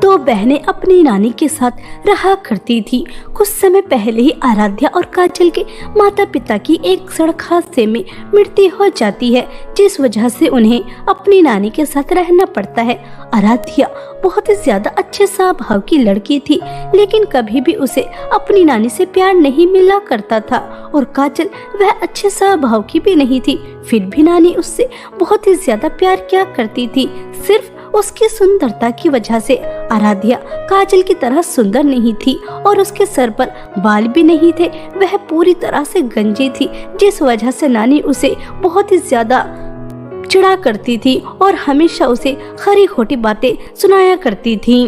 दो बहनें अपनी नानी के साथ रहा करती थी। कुछ समय पहले ही आराध्या और काजल के माता पिता की एक सड़क हादसे में मृत्यु हो जाती है, जिस वजह से उन्हें अपनी नानी के साथ रहना पड़ता है। आराध्या बहुत ही ज्यादा अच्छे स्वभाव की लड़की थी, लेकिन कभी भी उसे अपनी नानी से प्यार नहीं मिला करता था और काजल वह अच्छे स्वभाव की भी नहीं थी। फिर भी नानी उससे बहुत ही ज्यादा प्यार किया करती थी, सिर्फ उसकी सुंदरता की वजह से। आराध्या काजल की तरह सुंदर नहीं थी और उसके सर पर बाल भी नहीं थे। वह पूरी तरह से गंजी थी, जिस वजह से नानी उसे बहुत ही ज्यादा चिढ़ा करती थी और हमेशा उसे खरी खोटी बातें सुनाया करती थी।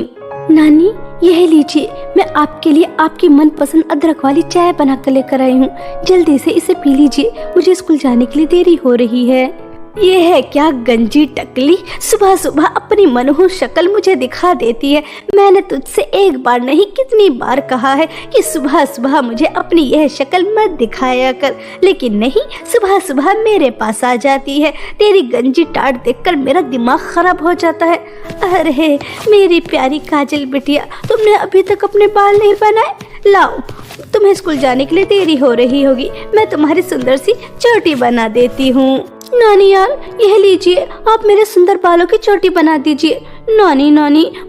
नानी, यह लीजिए, मैं आपके लिए आपकी मनपसंद अदरक वाली चाय बना कर लेकर आई हूँ। जल्दी से इसे पी लीजिए, मुझे स्कूल जाने के लिए देरी हो रही है। ये है क्या गंजी टकली, सुबह सुबह अपनी मनहूस शक्ल मुझे दिखा देती है। मैंने तुझसे एक बार नहीं कितनी बार कहा है कि सुबह सुबह मुझे अपनी यह शक्ल मत दिखाया कर, लेकिन नहीं, सुबह सुबह मेरे पास आ जाती है। तेरी गंजी टाट देखकर मेरा दिमाग खराब हो जाता है। अरे मेरी प्यारी काजल बिटिया, तुमने अभी तक अपने बाल नहीं बनाए? लाओ, तुम्हें स्कूल जाने के लिए देरी हो रही होगी, मैं तुम्हारी सुंदर सी चोटी बना देती हूँ। नानी यार, यह लीजिए, आप मेरे सुंदर बालों की चोटी बना दीजिए। नानी,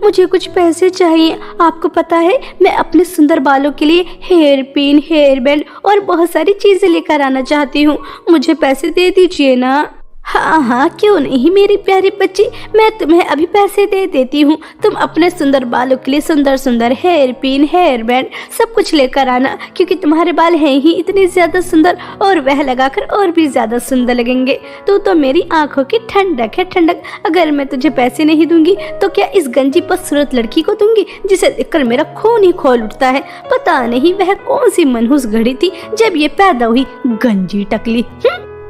मुझे कुछ पैसे चाहिए। आपको पता है, मैं अपने सुंदर बालों के लिए हेयर पिन, हेयर बैंड और बहुत सारी चीजें लेकर आना चाहती हूँ। मुझे पैसे दे दीजिए ना। हाँ, क्यों नहीं मेरी प्यारी बच्ची, मैं तुम्हें अभी पैसे दे देती हूँ। तुम अपने सुंदर बालों के लिए सुंदर सुंदर हेयर पिन, हेयर बैंड सब कुछ लेकर आना, क्योंकि तुम्हारे बाल हैं ही इतने ज्यादा सुंदर और वह लगाकर और भी ज्यादा सुंदर लगेंगे। तो मेरी आंखों की ठंडक है, ठंडक। अगर मैं तुझे पैसे नहीं दूंगी तो क्या इस गंजी बदसूरत लड़की को दूंगी, जिसे देखकर मेरा खून ही खौल उठता है। पता नहीं वह कौन सी मनहूस घड़ी थी जब ये पैदा हुई, गंजी टकली।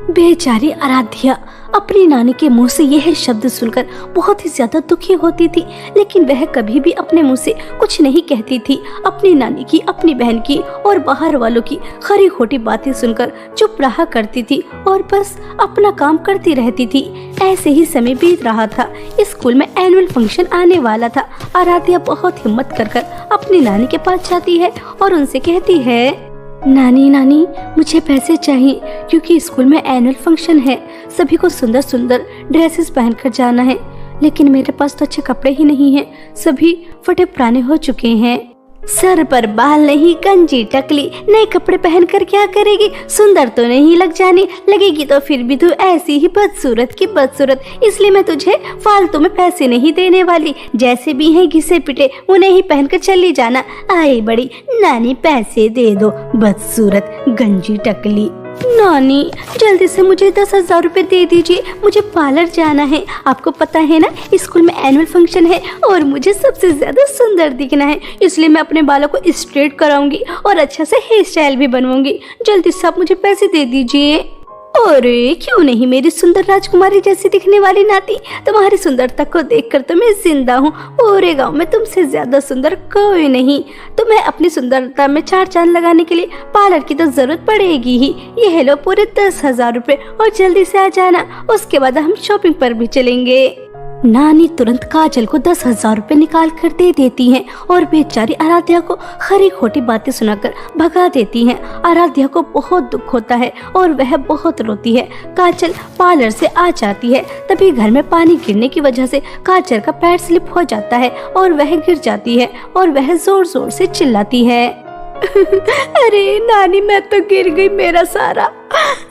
बेचारी आराध्या अपनी नानी के मुंह से यह शब्द सुनकर बहुत ही ज्यादा दुखी होती थी, लेकिन वह कभी भी अपने मुंह से कुछ नहीं कहती थी। अपनी नानी की, अपनी बहन की और बाहर वालों की खरी खोटी बातें सुनकर चुप रहा करती थी और बस अपना काम करती रहती थी। ऐसे ही समय बीत रहा था। स्कूल में एनुअल फंक्शन आने वाला था। आराध्या बहुत हिम्मत कर अपनी नानी के पास जाती है और उनसे कहती है, नानी, मुझे पैसे चाहिए, क्योंकि स्कूल में एनुअल फंक्शन है। सभी को सुंदर सुंदर ड्रेसेस पहनकर जाना है, लेकिन मेरे पास तो अच्छे कपड़े ही नहीं हैं। सभी फटे पुराने हो चुके हैं। सर पर बाल नहीं, गंजी टकली, नए कपड़े पहनकर क्या करेगी? सुंदर तो नहीं लग जानी, लगेगी तो फिर भी तू ऐसी ही बदसूरत की बदसूरत। इसलिए मैं तुझे फालतू में पैसे नहीं देने वाली। जैसे भी हैं घिसे पिटे, उन्हें ही पहनकर चली जाना। आई बड़ी नानी, पैसे दे दो, बदसूरत गंजी टकली। नानी, जल्दी से मुझे 10,000 रुपए दे दीजिए, मुझे पार्लर जाना है। आपको पता है ना, स्कूल में एनुअल फंक्शन है और मुझे सबसे ज्यादा सुंदर दिखना है, इसलिए मैं अपने बालों को स्ट्रेट कराऊंगी और अच्छा से हेयर स्टाइल भी बनवाऊंगी। जल्दी से आप मुझे पैसे दे दीजिए। अरे क्यों नहीं मेरी सुंदर राजकुमारी जैसी दिखने वाली नाती, तुम्हारी सुंदरता को देखकर तो मैं जिंदा हूँ। पूरे गांव में तुमसे ज्यादा सुंदर कोई नहीं। तुम्हें अपनी सुंदरता में 4 चांद लगाने के लिए पार्लर की तो जरूरत पड़ेगी ही। ये लो पूरे 10,000 रुपए और जल्दी से आ जाना, उसके बाद हम शॉपिंग पर भी चलेंगे। नानी तुरंत काजल को 10,000 रुपए निकाल कर दे देती हैं और बेचारी आराध्या को खरी खोटी बातें सुनाकर भगा देती हैं। आराध्या को बहुत दुख होता है और वह बहुत रोती है। काजल पार्लर से आ जाती है, तभी घर में पानी गिरने की वजह से काजल का पैर स्लिप हो जाता है और वह गिर जाती है और वह जोर जोर से चिल्लाती है, अरे नानी, मैं तो गिर गई, मेरा सारा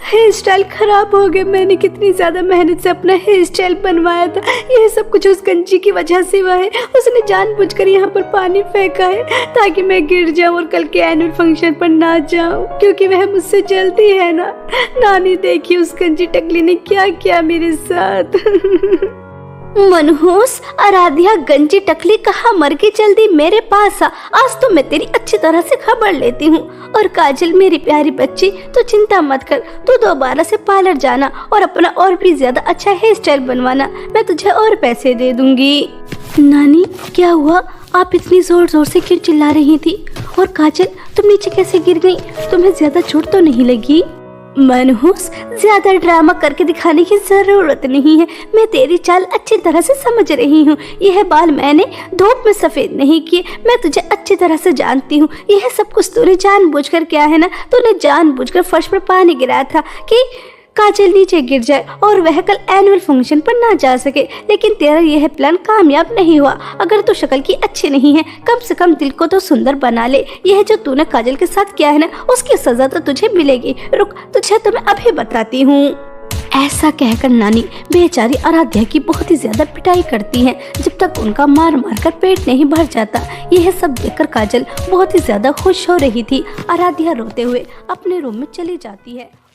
हेयर स्टाइल खराब हो गया। मैंने कितनी ज्यादा मेहनत से अपना हेयर स्टाइल बनवाया था, यह सब कुछ उस गंजी की वजह से हुआ है। उसने जानबूझकर यहाँ पर पानी फेंका है ताकि मैं गिर जाऊँ और कल के एनुअल फंक्शन पर ना जाऊँ, क्योंकि वह मुझसे जलती है ना। नानी देखिए, उस गंजी टकली ने क्या किया मेरे साथ। मनहूस आराध्या गंजी टकली, कहाँ मर गई? जल्दी मेरे पास आ, आज तो मैं तेरी अच्छी तरह से खबर लेती हूँ। और काजल मेरी प्यारी बच्ची, तो चिंता मत कर, तू दोबारा से पार्लर जाना और अपना और भी ज्यादा अच्छा हेयर स्टाइल बनवाना, मैं तुझे और पैसे दे दूंगी। नानी, क्या हुआ? आप इतनी जोर जोर से क्यों चिल्ला रही थी? और काजल, तुम नीचे कैसे गिर गई? तुम्हें ज्यादा चोट तो नहीं लगी? मनहूस, ज्यादा ड्रामा करके दिखाने की जरूरत नहीं है। मैं तेरी चाल अच्छी तरह से समझ रही हूँ। यह बाल मैंने धूप में सफेद नहीं किए। मैं तुझे अच्छी तरह से जानती हूँ। यह सब कुछ तूने जानबूझकर किया है ना। तूने जानबूझकर फर्श पर पानी गिराया था कि काजल नीचे गिर जाए और वह कल एनुअल फंक्शन पर ना जा सके। लेकिन तेरा यह प्लान कामयाब नहीं हुआ। अगर तू शक्ल की अच्छी नहीं है, कम से कम दिल को तो सुंदर बना ले। यह जो तूने काजल के साथ किया है ना, उसकी सजा तो तुझे मिलेगी। रुक, तुझे तो मैं अभी बताती हूँ। ऐसा कहकर नानी बेचारी आराध्या की बहुत ही ज्यादा पिटाई करती हैं, जब तक उनका मार मार कर पेट नहीं भर जाता। यह सब देखकर काजल बहुत ही ज्यादा खुश हो रही थी। आराध्या रोते हुए अपने रूम में चली जाती है।